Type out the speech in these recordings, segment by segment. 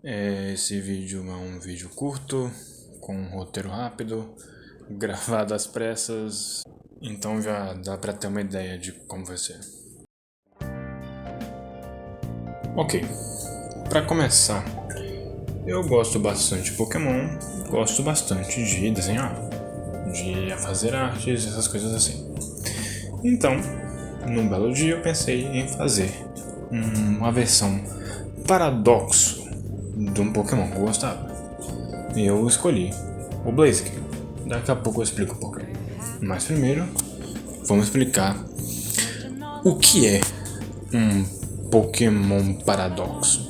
Esse vídeo é um vídeo curto, com um roteiro rápido, gravado às pressas, então já dá pra ter uma ideia de como vai ser. Ok, pra começar, eu gosto bastante de Pokémon, gosto bastante de desenhar, de fazer artes, essas coisas assim. Então, num belo dia eu pensei em fazer uma versão paradoxo de um Pokémon que eu gostava. E eu escolhi o Blaziken. Daqui a pouco eu explico um pouco. Mas primeiro, vamos explicar o que é um Pokémon paradoxo.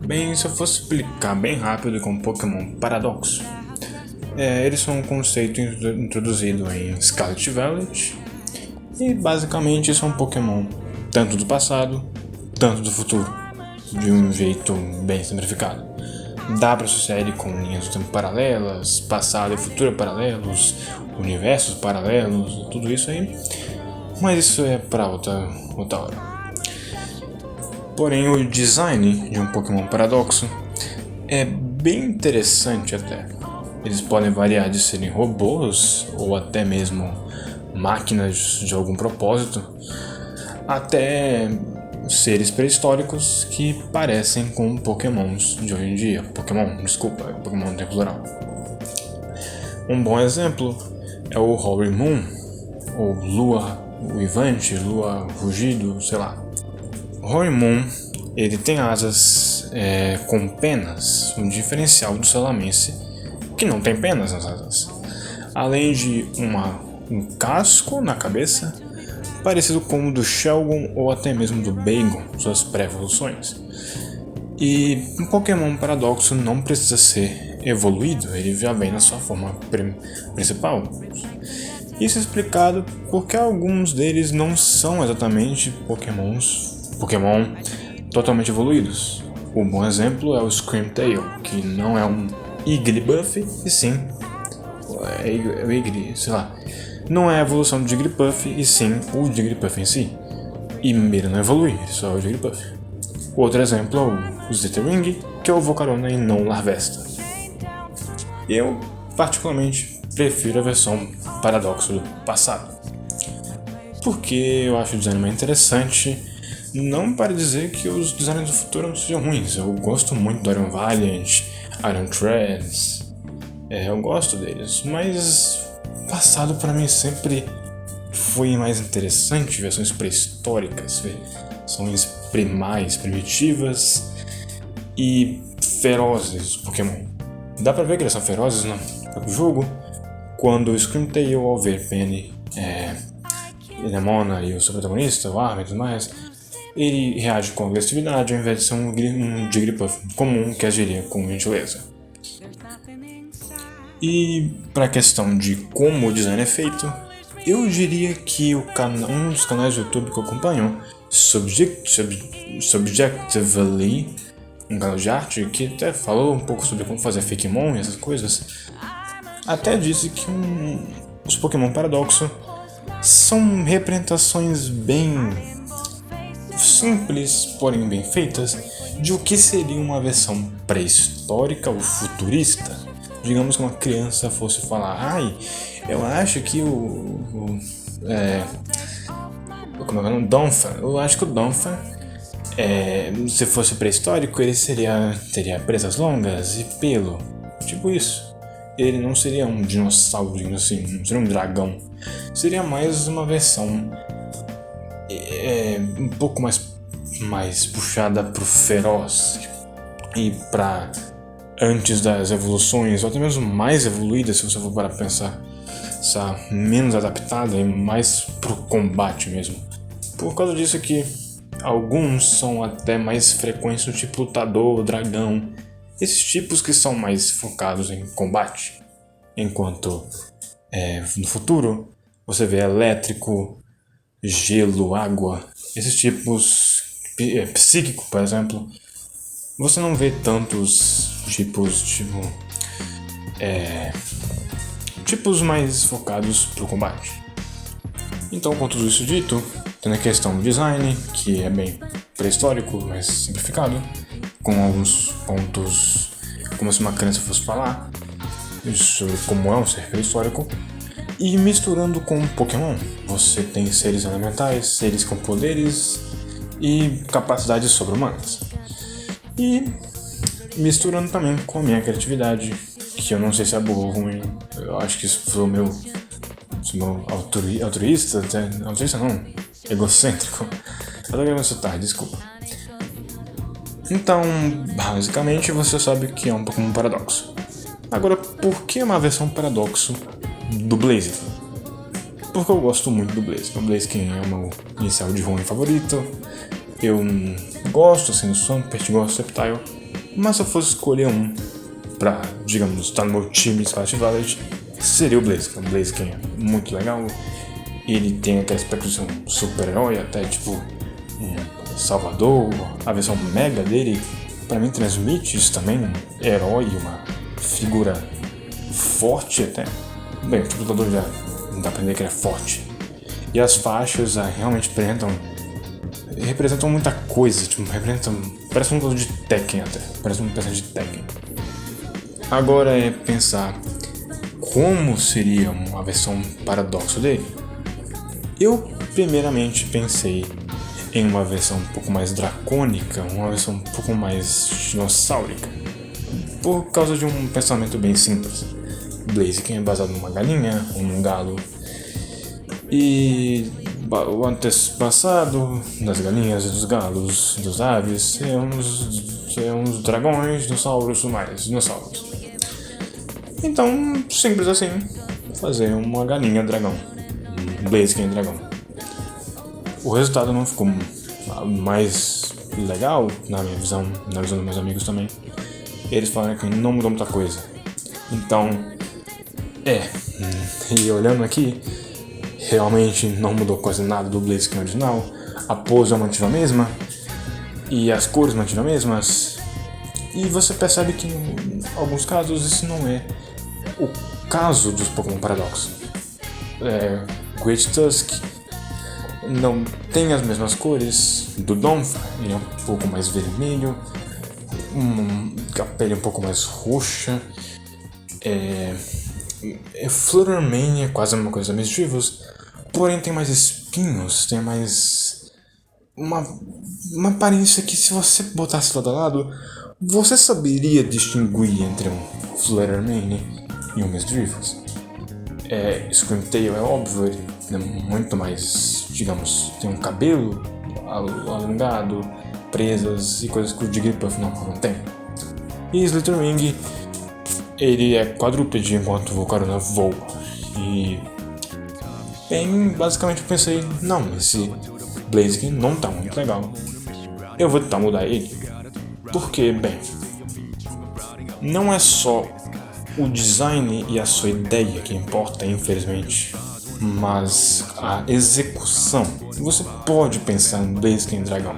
Bem, se eu fosse explicar bem rápido com Pokémon paradoxo, eles são um conceito introduzido em Scarlet Violet e basicamente são Pokémon tanto do passado, tanto do futuro, de um jeito bem simplificado. Dá para associar ele com linhas do tempo paralelas, passado e futuro paralelos, universos paralelos, tudo isso aí, mas isso é para outra hora. Porém, o design de um Pokémon paradoxo é bem interessante até. Eles podem variar de serem robôs ou até mesmo máquinas de algum propósito, até seres pré-históricos que parecem com Pokémons de hoje em dia. Pokémon no plural. Um bom exemplo é o Holy Moon, ou Lua Uivante, Lua Rugido, sei lá. O Holy Moon, ele tem asas com penas, um diferencial do Salamence, que não tem penas nas asas. Além de um casco na cabeça, parecido com o do Shelgon ou até mesmo do Bagon, suas pré-evoluções. E um Pokémon paradoxo não precisa ser evoluído, ele já vem na sua forma principal. Isso é explicado porque alguns deles não são exatamente Pokémon totalmente evoluídos. Um bom exemplo é o Screamtail, que não é um Igglybuff, e sim não é a evolução do Jigglypuff, e sim o Jigglypuff em si. E ele não evolui, ele só é o Jigglypuff. Outro exemplo é o Zitterring, que é o Volcarona e não o Larvesta. Eu, particularmente, prefiro a versão paradoxo do passado, porque eu acho o design mais interessante, não para dizer que os designs do futuro não sejam ruins. Eu gosto muito do Iron Valiant, Iron Treads, eu gosto deles, mas passado para mim sempre foi mais interessante. Versões pré-históricas, versões mais primitivas e ferozes do Pokémon. Dá pra ver que eles são ferozes no jogo quando o Screamtail, ao ver Penny, Nemona e o seu protagonista, o Armin e tudo mais, ele reage com agressividade ao invés de ser um Jigglypuff comum que agiria com gentileza. E para a questão de como o design é feito, eu diria que um dos canais do YouTube que eu acompanho, Subjectively, um canal de arte que até falou um pouco sobre como fazer Fakemon e essas coisas, até disse que os Pokémon paradoxo são representações bem simples, porém bem feitas, de o que seria uma versão pré-histórica ou futurista. Digamos que uma criança fosse falar: eu acho que como é o nome? Donphan. Eu acho que o Donphan, se fosse pré-histórico, ele teria presas longas e pelo. Tipo isso. Ele não seria um dinossauro, assim, não seria um dragão. Seria mais uma versão um pouco mais puxada pro feroz e pra antes das evoluções, ou até mesmo mais evoluída, se você for para pensar, menos adaptada e mais pro combate mesmo. Por causa disso que alguns são até mais frequentes, do tipo lutador, dragão, esses tipos que são mais focados em combate. Enquanto no futuro você vê elétrico, gelo, água, esses tipos, psíquico, por exemplo, você não vê tantos tipos mais focados pro combate. Então, com tudo isso dito, Tem a questão do design, que é bem pré-histórico, mas simplificado, com alguns pontos como se uma criança fosse falar sobre como é um ser pré-histórico. E misturando com Pokémon, você tem seres elementais, seres com poderes e capacidades sobre-humanas. E misturando também com a minha criatividade, que eu não sei se é boa ou ruim, eu acho que isso foi o meu altruísta não, egocêntrico. Eu tô querendo citar, desculpa. Então, basicamente, você sabe que é um Pokémon paradoxo. Agora, por que uma versão paradoxo do Blaziken? Porque eu gosto muito do Blaziken. O Blaziken é o meu inicial de Rune favorito. Eu gosto assim do Swampert, gosto do Sceptile. Mas se eu fosse escolher um pra, digamos, estar no meu time Scarlet Violet, seria o Blaziken. O Blaziken é muito legal. Ele tem aquele aspecto de ser um super-herói, até tipo um salvador. A versão mega dele, pra mim, transmite isso também. Um herói, uma figura forte até. Bem, o lutador já dá pra entender que ele é forte. E as faixas realmente representam muita coisa. Tipo, parece um lutador de Tekken até. Parece um personagem de Tekken. Agora é pensar como seria uma versão paradoxo dele. Eu primeiramente pensei em uma versão um pouco mais dracônica, uma versão um pouco mais dinossáurica, por causa de um pensamento bem simples. Blaziken é baseado numa galinha ou num galo, e o antepassado das galinhas e dos galos, dos aves, é uns dragões, dinossauros e tudo mais, dinossauros. Então, simples assim, fazer uma galinha dragão, um Blaziken dragão. O resultado não ficou mais legal, na minha visão, na visão dos meus amigos também. Eles falaram que não mudou muita coisa. Então, e olhando aqui, realmente não mudou quase nada do Blaziken original. A pose eu mantive a mesma, e as cores mantive as mesmas. E você percebe que em alguns casos isso não é o caso dos Pokémon Paradox. Great Tusk não tem as mesmas cores do Donphan, ele é um pouco mais vermelho, a pele um pouco mais roxa. Fluttermane Mane é quase a mesma coisa das Mischievous, porém tem mais espinhos, tem mais uma aparência que, se você botasse lado a lado, você saberia distinguir entre um Fluttermane e um Mischievous. Screamtail é óbvio, ele é muito mais, digamos, tem um cabelo alongado, presas e coisas que o Jigglypuff não tem. E Slitherwing, ele é quadrúpede enquanto o Volcarona voa. E basicamente eu pensei, não, esse Blaziken não tá muito legal, eu vou tentar mudar ele. Porque, não é só o design e a sua ideia que importa, infelizmente, mas a execução. Você pode pensar no Blaziken dragão,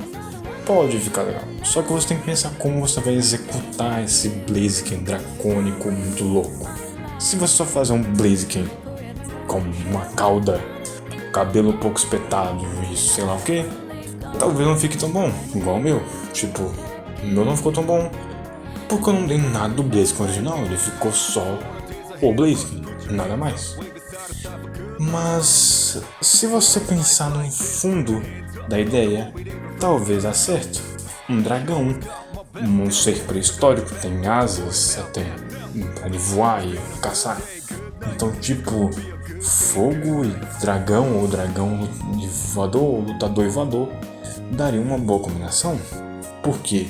pode ficar legal, só que você tem que pensar como você vai executar esse Blaziken dracônico muito louco. Se você só fazer um Blaziken com uma cauda, cabelo um pouco espetado e sei lá o que, talvez não fique tão bom, igual o meu. Tipo, o meu não ficou tão bom porque eu não dei nada do Blaziken original, ele ficou só o Blaziken, nada mais. Mas se você pensar no fundo da ideia, talvez acerte. Um dragão, um ser pré-histórico, tem asas até pra ele voar e caçar. Então, tipo, fogo e dragão, ou dragão e voador, ou lutador e voador, daria uma boa combinação. Porque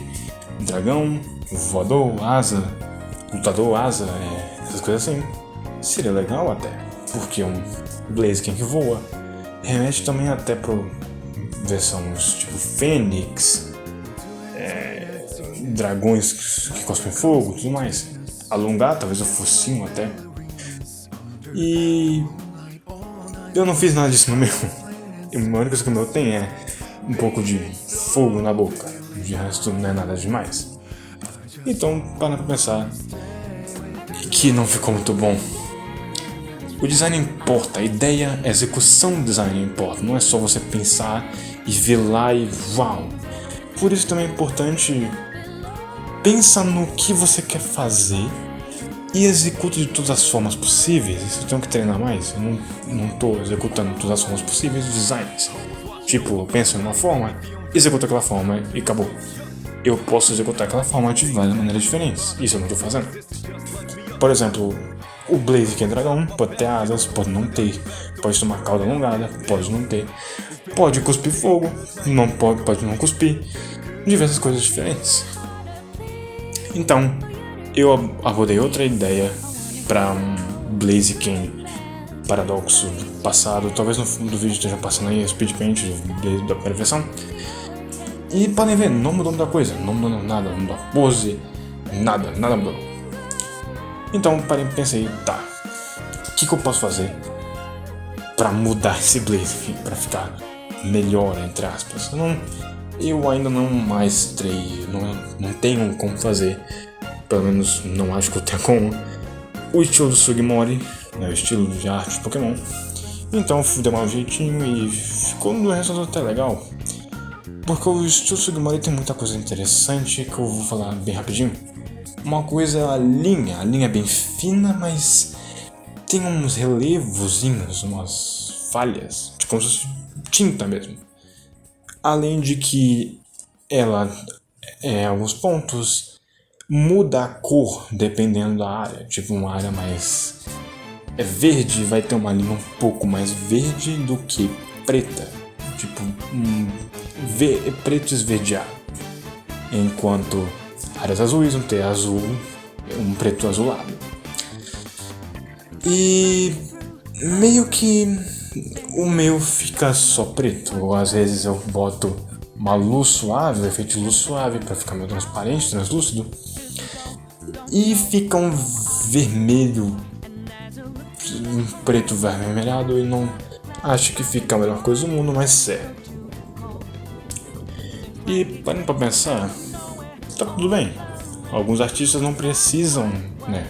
dragão, voador, asa, lutador, asa, essas coisas assim, seria legal até. Porque um Blaziken que voa remete também até pro versões tipo Fênix, dragões que cospem fogo e tudo mais. Alongar talvez o focinho até. E eu não fiz nada disso no meu. A única coisa que o meu tem é um pouco de fogo na boca. De resto não é nada demais. Então, para pensar que não ficou muito bom. O design importa, a ideia, a execução do design importa. Não é só você pensar e ver lá e uau. Por isso também é importante pensar no que você quer fazer e executa de todas as formas possíveis. Isso eu tenho que treinar mais. Eu não tô executando de todas as formas possíveis os designs. Tipo, eu penso numa forma, executo aquela forma e acabou. Eu posso executar aquela forma de várias maneiras diferentes. Isso eu não tô fazendo. Por exemplo, o Blaziken dragão pode ter asas, pode não ter. Pode ter uma cauda alongada, pode não ter. Pode cuspir fogo, não pode não cuspir. Diversas coisas diferentes. Então, eu abordei outra ideia para um Blaziken paradoxo passado. Talvez no fundo do vídeo esteja passando aí a speed paint da primeira versão. E podem ver, não mudou muita coisa, não mudou nada, não mudou a pose, nada mudou. Então parei e pensei, tá, o que eu posso fazer para mudar esse Blaziken, para ficar melhor, entre aspas. Eu ainda não maestrei, não tenho como fazer, pelo menos não acho que eu tenha como, o estilo do Sugimori, né, o estilo de arte de Pokémon. Então dei um jeitinho e ficou no resultado até legal. Porque o estilo Sugimori tem muita coisa interessante que eu vou falar bem rapidinho. Uma coisa é a linha é bem fina, mas tem uns relevozinhos, umas falhas, tipo como se fosse tinta mesmo. Além de que ela, em alguns pontos, muda a cor dependendo da área. Tipo, uma área mais verde vai ter uma linha um pouco mais verde do que preta. Tipo, preto esverdeado. Enquanto áreas azuis vão ter azul, um preto azulado. E meio que o meu fica só preto. Ou às vezes eu boto uma luz suave, um efeito de luz suave para ficar meio transparente, translúcido. E fica um vermelho, um preto vermelhado, e não acho que fica a melhor coisa do mundo, mas sério. E parando pra pensar, tá tudo bem. Alguns artistas não precisam, né,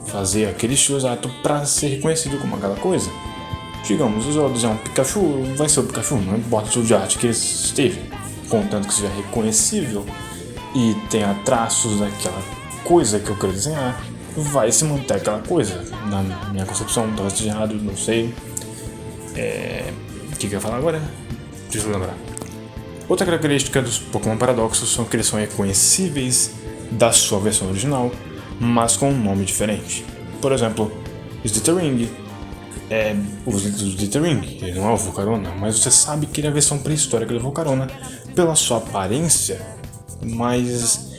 fazer aquele estilo exato pra ser reconhecido como aquela coisa. Digamos, se eu desenhar um Pikachu, vai ser o Pikachu, não importa o estilo de arte que ele esteja, contanto que seja reconhecível e tenha traços daquela coisa que eu quero desenhar, vai se manter aquela coisa. Na minha concepção, talvez esteja errado, não sei. O que eu ia falar agora? Deixa eu lembrar. Outra característica dos Pokémon Paradoxos são que eles são reconhecíveis da sua versão original, mas com um nome diferente. Por exemplo, Slithering é o Slithering, ele não é o Volcarona, mas você sabe que ele é a versão pré-histórica do Volcarona pela sua aparência, mas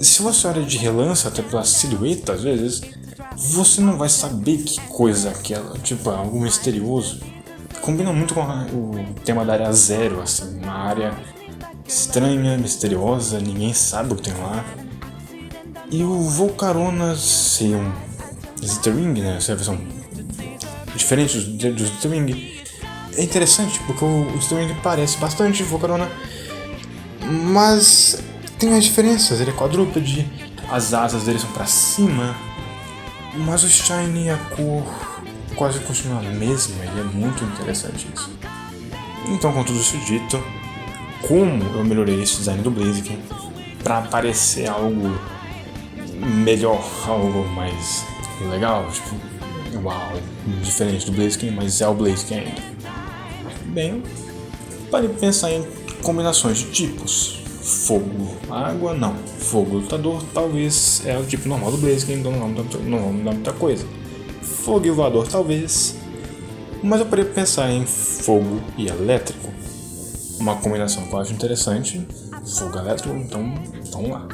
se você olha de relance, até pela silhueta às vezes, você não vai saber que coisa é aquela, tipo, é algo misterioso. Combina muito com o tema da área zero, assim, uma área estranha, misteriosa, ninguém sabe o que tem lá. E o Volcarona ser um Slithering, né, ser a versão diferente do Slithering, é interessante, porque o Slithering parece bastante Volcarona, mas tem as diferenças. Ele é quadrúpede, as asas dele são pra cima, mas o Shine e a cor quase continua a mesma, e é muito interessante isso. Então, com tudo isso dito, como eu melhorei esse design do Blaziken pra parecer algo melhor, algo mais legal, tipo, uau, diferente do Blaziken, mas é o Blaziken ainda. Bem, parei pra pensar em combinações de tipos. Fogo, água, não. Fogo, lutador, talvez é o tipo normal do Blaziken, então não vamos mudar muita coisa. Fogo e voador, talvez. Mas eu parei pra pensar em fogo e elétrico. Uma combinação que eu acho interessante. Fogo e elétrico, então vamos lá.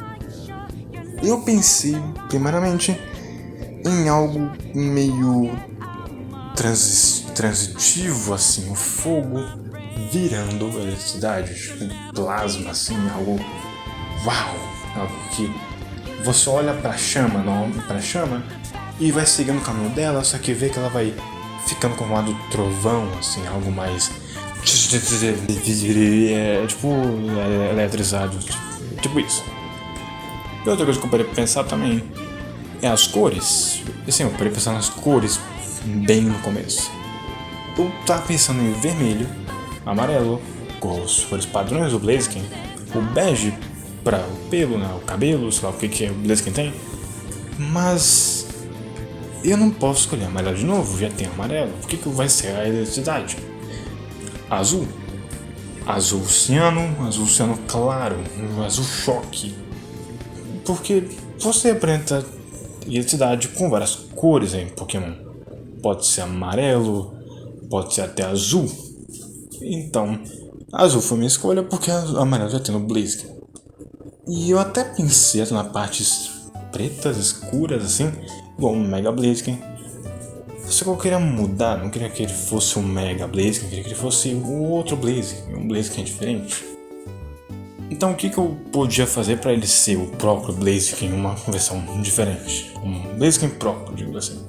Eu pensei, primeiramente, em algo meio transitivo, assim, o fogo virando eletricidade, tipo plasma, assim, algo uau, algo que você olha pra chama, e vai seguindo o caminho dela, só que vê que ela vai ficando com um lado trovão, assim, algo mais eletrizado, tipo isso. E outra coisa que eu parei pra pensar também é as cores. Assim, eu parei pra pensar nas cores bem no começo. Eu tava pensando em vermelho, amarelo, com os cores padrões do Blaziken, o bege para o pelo, né, o cabelo, sei lá o que o Blaziken tem, mas eu não posso escolher amarelo de novo, já tem amarelo. O que vai ser a eletricidade? Azul. Azul ciano claro, um azul choque. Porque você apresenta eletricidade com várias cores em Pokémon. Pode ser amarelo, pode ser até azul. Então, azul foi minha escolha porque amarelo já tem no Blaziken. E eu até pensei na partes pretas, escuras assim, igual um Mega Blaziken. Só que eu queria mudar, não queria que ele fosse um Mega Blaziken, eu queria que ele fosse um outro Blaziken, um Blaziken diferente. Então o que eu podia fazer para ele ser o próprio Blaziken, uma versão diferente? Um Blaziken próprio, digo assim.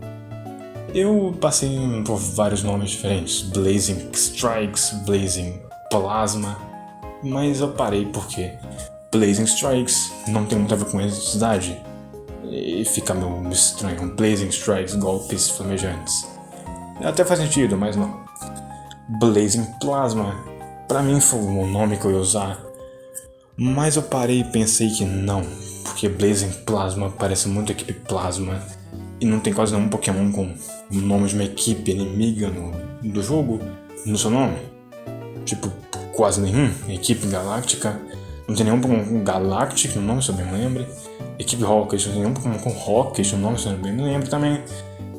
Eu passei por vários nomes diferentes, Blazing Strikes, Blazing Plasma, mas eu parei porque Blazing Strikes não tem muito a ver com eletricidade. E fica meio estranho, Blazing Strikes, golpes flamejantes. Até faz sentido, mas não. Blazing Plasma, pra mim foi o nome que eu ia usar. Mas eu parei e pensei que não, porque Blazing Plasma parece muito equipe Plasma. E não tem quase nenhum Pokémon com o nome de uma equipe inimiga do jogo no seu nome. Tipo, quase nenhum. Equipe Galáctica. Não tem nenhum Pokémon Galactic no nome, se eu bem me lembro. Equipe Rocket, não tem nenhum Pokémon com Rocket no nome, se eu bem me lembro também.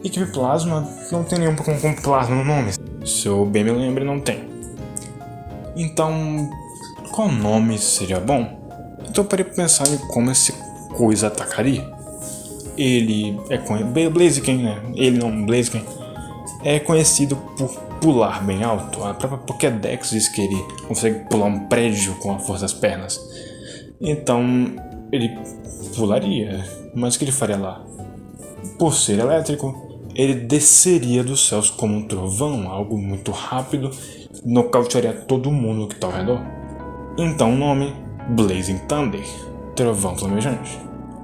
Equipe Plasma, não tem nenhum Pokémon com Plasma no nome, se eu bem me lembro, não tem. Então, qual nome seria bom? Então eu parei pra pensar em como essa coisa atacaria. Ele é Blaziken, né? Ele não, Blaziken é conhecido por pular bem alto. A própria Pokédex diz que ele consegue pular um prédio com a força das pernas. Então ele pularia, mas o que ele faria lá? Por ser elétrico, ele desceria dos céus como um trovão, algo muito rápido, nocautearia todo mundo que está ao redor. Então o nome, Blazing Thunder, trovão flamejante.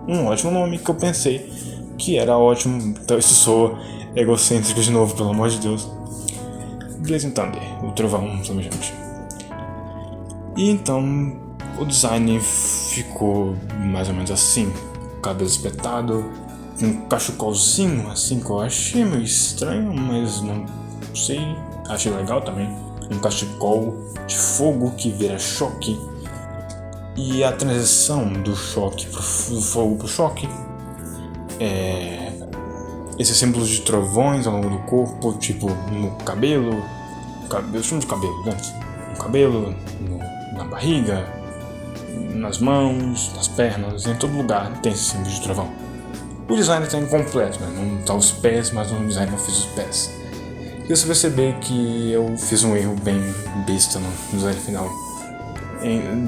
Um ótimo nome que eu pensei que era ótimo, então isso soa egocêntrico de novo, pelo amor de Deus. Blazing Thunder, o trovão flamejante. E então o design ficou mais ou menos assim, cabelo espetado, um cachucolzinho assim que eu achei meio estranho, mas não sei, achei legal também. Um cachecol de fogo que vira choque. E a transição do choque do fogo pro choque, esses símbolos de trovões ao longo do corpo, tipo no cabelo, eu chamo de cabelo, né? No cabelo, na barriga, nas mãos, nas pernas, em todo lugar tem esse símbolo de trovão. O design está incompleto, né? Não tá os pés, mas no design eu fiz os pés. E você perceber que eu fiz um erro bem besta no design final.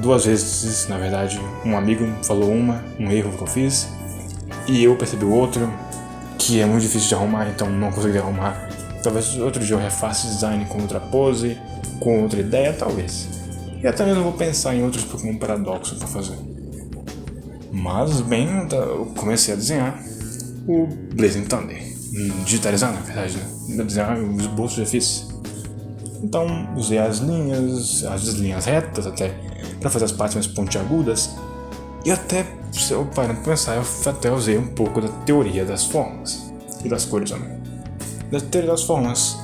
Duas vezes, na verdade, um amigo falou um erro que eu fiz, e eu percebi o outro, que é muito difícil de arrumar, então não consegui arrumar. Talvez outro dia eu refaça o design com outra pose, com outra ideia, talvez. E até mesmo vou pensar em outros Pokémon Paradoxo para fazer. Mas, bem, eu comecei a desenhar o Blazing Thunder. Digitalizar, na verdade, né? Desenhar o esboço já fiz. Então, usei as linhas retas até, para fazer as partes mais pontiagudas. E até, se eu parando para pensar, eu até usei um pouco da teoria das formas. E das cores também. Da teoria das formas.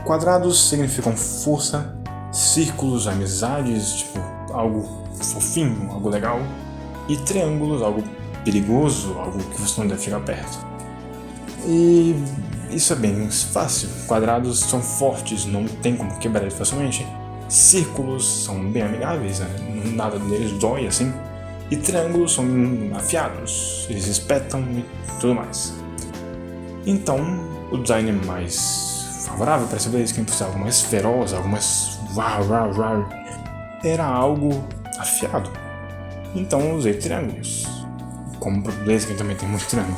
Quadrados significam força, círculos, amizades, tipo, algo fofinho, algo legal. E triângulos, algo perigoso, algo que você não deve chegar perto. E isso é bem fácil. Quadrados são fortes, não tem como quebrar eles facilmente. Círculos são bem amigáveis, né? Nada deles dói assim. E triângulos são afiados, eles espetam e tudo mais. Então, o design mais favorável para esse Blaziken, por ser algo mais feroz, algo mais era algo afiado. Então eu usei triângulos. Como o Blaziken também tem muito triângulo.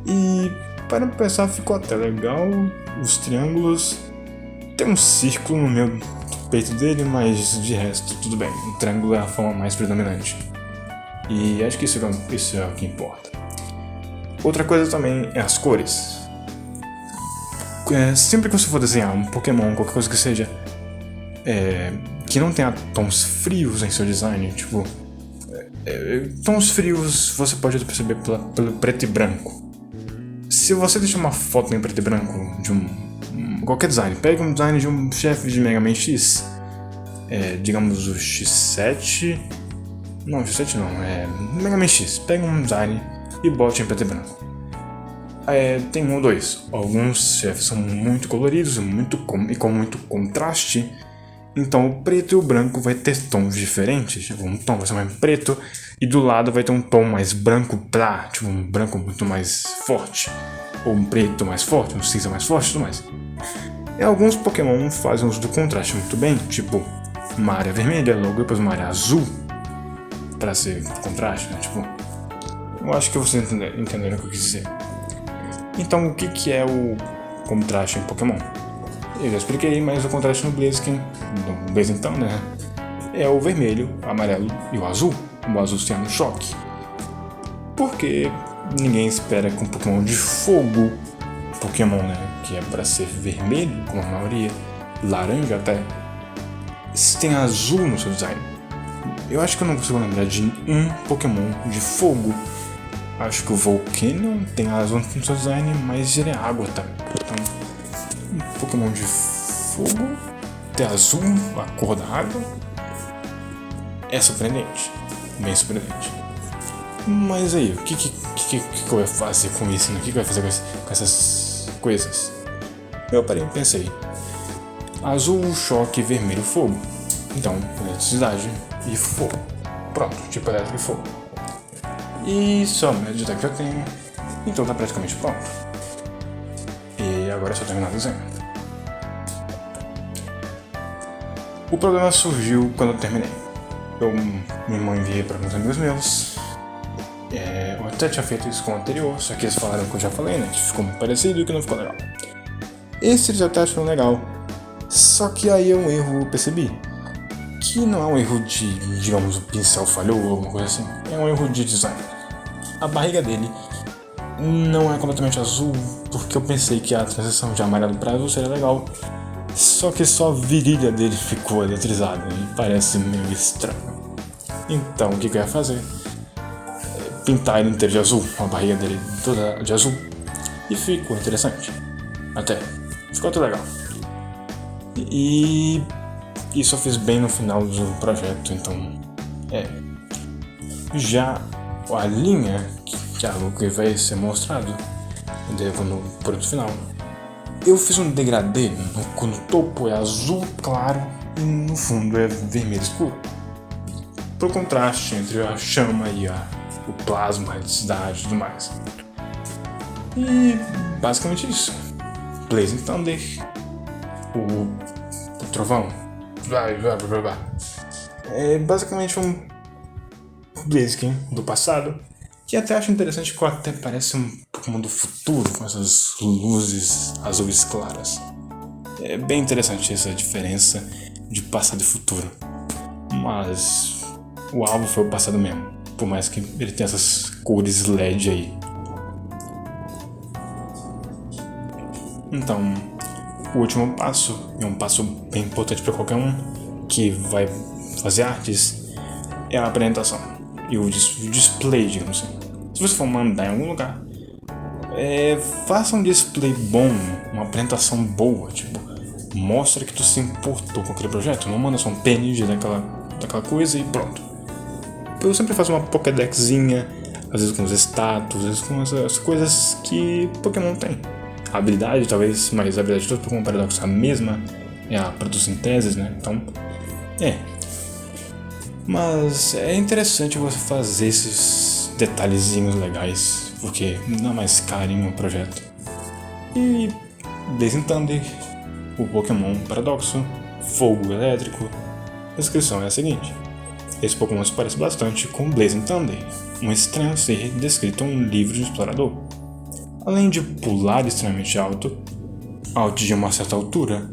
E para pensar, ficou até legal. Os triângulos. Tem um círculo no meio do peito dele, mas de resto tudo bem. O triângulo é a forma mais predominante. E acho que isso é o que importa. Outra coisa também é as cores. sempre que você for desenhar um Pokémon, qualquer coisa que seja, que não tenha tons frios em seu design, tipo, tons frios você pode perceber pelo preto e branco. Se você deixar uma foto em preto e branco de qualquer design, pega um design de um chefe de Mega Man X, digamos o X7, não, X7 não, Mega Man X, pega um design e bote em preto e branco. Tem um ou dois. Alguns chefes são muito coloridos e com muito contraste. Então o preto e o branco vai ter tons diferentes. Tipo, um tom vai ser mais preto e do lado vai ter um tom mais branco tipo um branco muito mais forte. Ou um preto mais forte, um cinza mais forte e tudo mais. E alguns Pokémon fazem uso do contraste muito bem. Tipo, uma área vermelha, logo depois uma área azul. Pra ser contraste, né? Tipo, eu acho que vocês entenderam o que eu quis dizer. Então, o que é o contraste em Pokémon? Eu já expliquei, mas o contraste no Blaziken, então, né? É o vermelho, o amarelo e o azul. O azul sendo choque. Porque ninguém espera que um Pokémon de fogo, Pokémon, né? Que é pra ser vermelho, como a maioria, laranja até, tem azul no seu design. Eu acho que eu não consigo lembrar de um Pokémon de fogo. Acho que o Volcanion tem azul no seu design, mas ele é água, tá? Então, um Pokémon de fogo ter azul, a cor da água, é surpreendente. Bem surpreendente. Mas aí, o que eu ia fazer com isso, né? O que eu ia fazer com essas coisas? Eu parei e pensei. Azul, choque, vermelho, fogo. Então, eletricidade e fogo. Pronto, tipo elétrico e fogo. E só o de que eu tenho, então tá praticamente pronto. E agora é só terminar o desenho. O problema surgiu quando eu terminei. Minha mãe enviei para alguns amigos meus. Eu até tinha feito isso com o anterior, só que eles falaram que eu já falei, né? Que ficou muito parecido e que não ficou legal. Esse eles até acharam legal. Só que aí é um erro eu percebi. Que não é um erro de, digamos, o pincel falhou ou alguma coisa assim. É um erro de design. A barriga dele não é completamente azul, porque eu pensei que a transição de amarelo para azul seria legal. Só que só a virilha dele ficou eletrizada e parece meio estranho. Então o que eu ia fazer? Pintar ele inteiro de azul, a barriga dele toda de azul. E ficou interessante. Até. Ficou até legal. E isso eu fiz bem no final do projeto, então já a linha que é algo que vai ser mostrado no produto final, eu fiz um degradê no topo é azul claro e no fundo é vermelho escuro, pro contraste entre a chama e o plasma, a eletricidade e tudo mais. E basicamente isso. Blazing Thunder, o trovão, é basicamente um Blaziken do passado, que até acho interessante, que até parece um Pokémon do futuro, com essas luzes azuis claras. É bem interessante essa diferença de passado e futuro. Mas o alvo foi o passado mesmo, por mais que ele tenha essas cores LED aí. Então, o último passo, é um passo bem importante para qualquer um que vai fazer artes, é a apresentação e o display, digamos assim. Se você for mandar em algum lugar, faça um display bom, uma apresentação boa, tipo, mostra que tu se importou com aquele projeto, não manda só um PNG daquela coisa e pronto. Eu sempre faço uma Pokédexzinha, às vezes com os status, às vezes com essas coisas que Pokémon tem. A habilidade, talvez, mas a habilidade de todo Pokémon Paradoxo é a mesma, é a fotossintese, né? Então, Mas é interessante você fazer esses detalhezinhos legais, porque dá mais carinho ao projeto. E Blazing Thunder, o Pokémon Paradoxo, Fogo Elétrico. A descrição é a seguinte: esse Pokémon se parece bastante com Blazing Thunder, um estranho ser descrito em um livro de explorador. Além de pular extremamente alto de uma certa altura,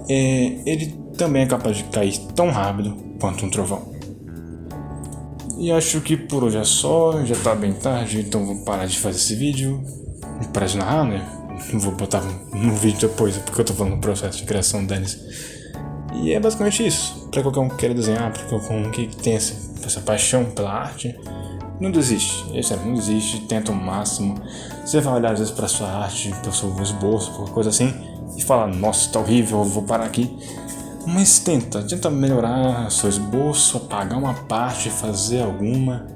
ele também é capaz de cair tão rápido quanto um trovão. E acho que por hoje é só, já tá bem tarde, então vou parar de fazer esse vídeo e parar de narrar, né? vou botar no vídeo depois, porque eu tô falando do processo de criação deles. E é basicamente isso. Pra qualquer um que queira desenhar, pra qualquer um que tem essa paixão pela arte, não desiste. Não desiste, tenta o máximo. Você vai olhar às vezes pra sua arte, pro seu esboço, qualquer coisa assim, e fala, nossa, tá horrível, eu vou parar aqui. Mas tenta melhorar seu esboço, apagar uma parte, fazer alguma.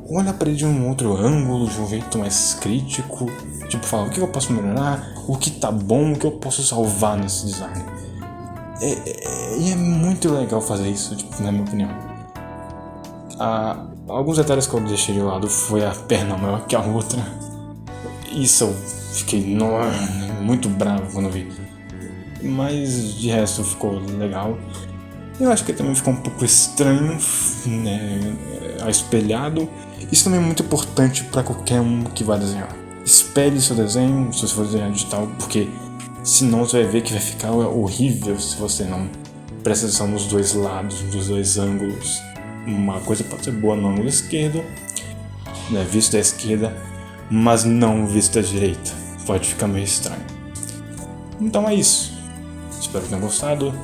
Olha pra ele de um outro ângulo, de um jeito mais crítico. Tipo, fala, o que eu posso melhorar, o que tá bom, o que eu posso salvar nesse design. E é muito legal fazer isso, tipo, na minha opinião. Alguns detalhes que eu deixei de lado foi a perna maior que a outra. Isso eu fiquei muito bravo quando vi. Mas de resto ficou legal. Eu acho que também ficou um pouco estranho, né, espelhado. Isso também é muito importante para qualquer um que vai desenhar. Espelhe seu desenho, se você for desenhar digital, porque senão você vai ver que vai ficar horrível se você não presta atenção nos dois lados, nos dois ângulos. Uma coisa pode ser boa no ângulo esquerdo, né, visto da esquerda, mas não visto da direita. Pode ficar meio estranho. Então é isso. Espero que tenham gostado.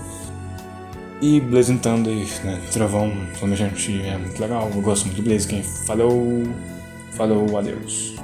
E Blazing Thunder, né, Trovão, gente, é muito legal. Eu gosto muito do Blaziken. Falou, adeus.